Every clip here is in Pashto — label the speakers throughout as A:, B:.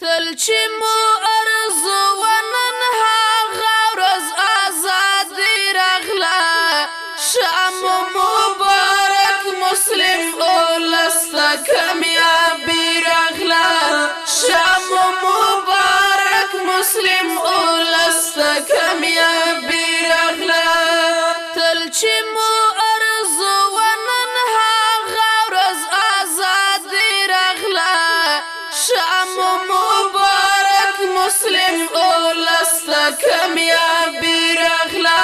A: تل چې مو ارزو ونن هغه ورځ ازادي راغله شام مبارک مسلم اولس ته کامیابي راغله شام مبارک مسلم اولس ته کامیابي راغله تل چې مو ارزو ونن هغه ورځ ازادي راغله شام مبارک مسلم اولس ته کامیابي راغله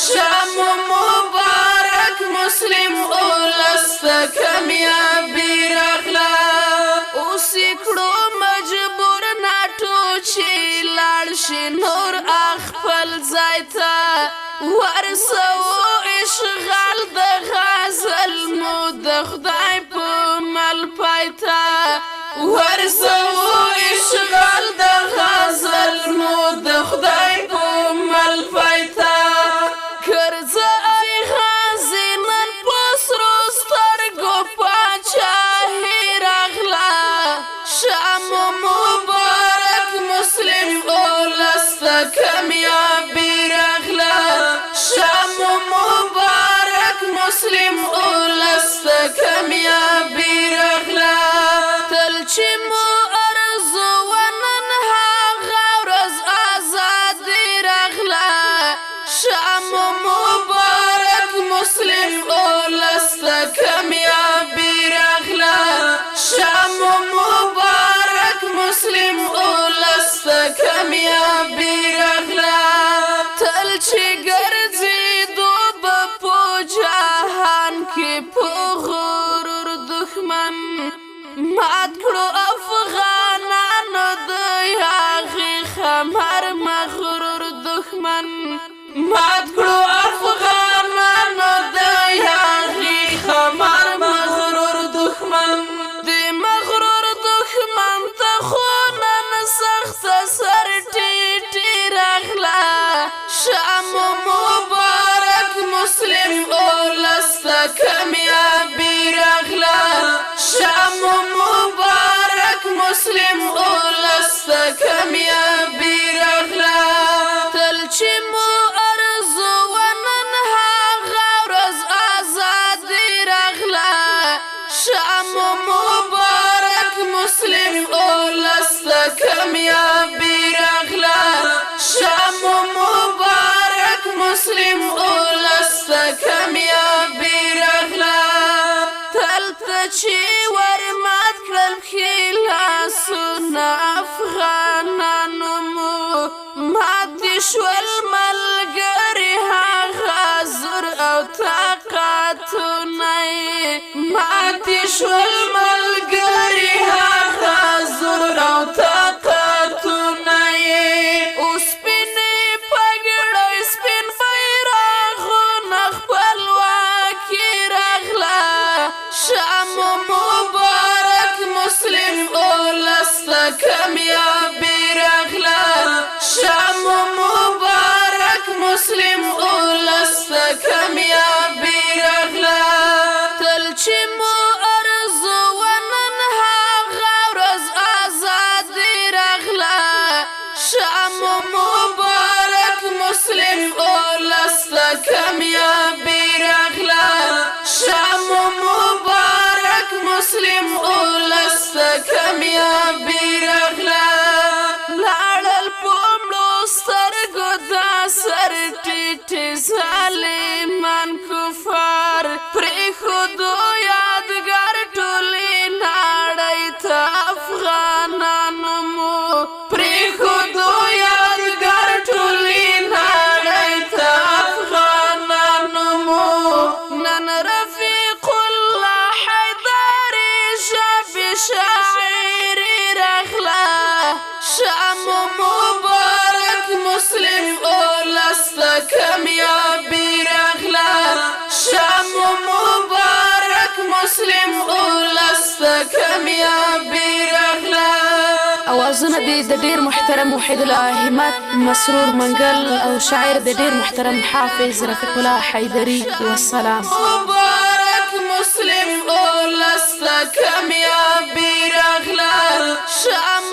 A: شام مبارک مسلم اولس ته کامیابي راغله اوس کړو مجبور ناټو چې لاړ شي نور خپل ځای ته ورسو اشغال د غزل مو د خدای په مل پای ته ورسو اشغال د غزل مو د خدای په مل پای ته کرزه ای غازی نن په سرو سترګو پاچاهي راغله شام مبارک مسلم اولس ته کامیابي راغله شام مبارک مسلم اولس ته کامیابي راغله تل چې مو ارزو ونن هغه ورځ ازادي راغله شام مبارک مسلم اولس ته کامیابي راغله شام مبارک مسلم اولس ته کامیابي راغله تل چې ګرځېدو به په جهان کې په غرور دښمن مات کړو افغانانو د هغې خمر مغرور دښمن مات کړو افغانانو د هغې خمر مغرور دښمن د مغرور دښمن ته خو نن سخته سر ټیټې راغله شام مبارک مسلم اولس ته کامیابي راغله شام مبارک مسلم اولس ته کامیابي راغله تل چې مو ارزو ونن هغه ورځ ازادي راغله شام مبارک مسلم اولس ته کامیابي راغله شام مبارک مسلم اولس ته کامیابي راغله تل ته چې ور مات کړل پښې لاسونه افغانانو مو ماتې شول ملګري هغه زور او طاقتونه یې ماتې شول ملګري هغه زور او طاقتونه یې اوس سپینې پګړۍ سپین بیرغونه خپلواکي راغله شام مبارک مسلم اولس ته کامیابي راغله شام مبارک مسلم اولس ته کامیابي راغله تل چې مو ارزو ونن هغه ورځ ازادي راغله شام مبارک مسلم اولس ته کامیابي راغله شام مبارک مسلم اولس ته کامیابي راغله لاړل په مړو سترګو دا سر ټیټې ظالمان کفار پرېښودو یادګار ټولې نړۍ ته افغانانو مو پرېښودو یادګار ټولې نړۍ ته افغانانو مو نن رفیق الله حیدري ژبې شاعري راغله شام مبارک مسلم اولس ته کامیابي راغله شام مبارک مسلم اولس ته کامیابي راغله
B: اوازونه دي د ډیر محترم وحید الله همت مسرور منګل او شاعر د ډیر محترم حافظ رفیق الله حیدري والسلام
A: مبارک مسلم اولس ته کامیابي راغله شام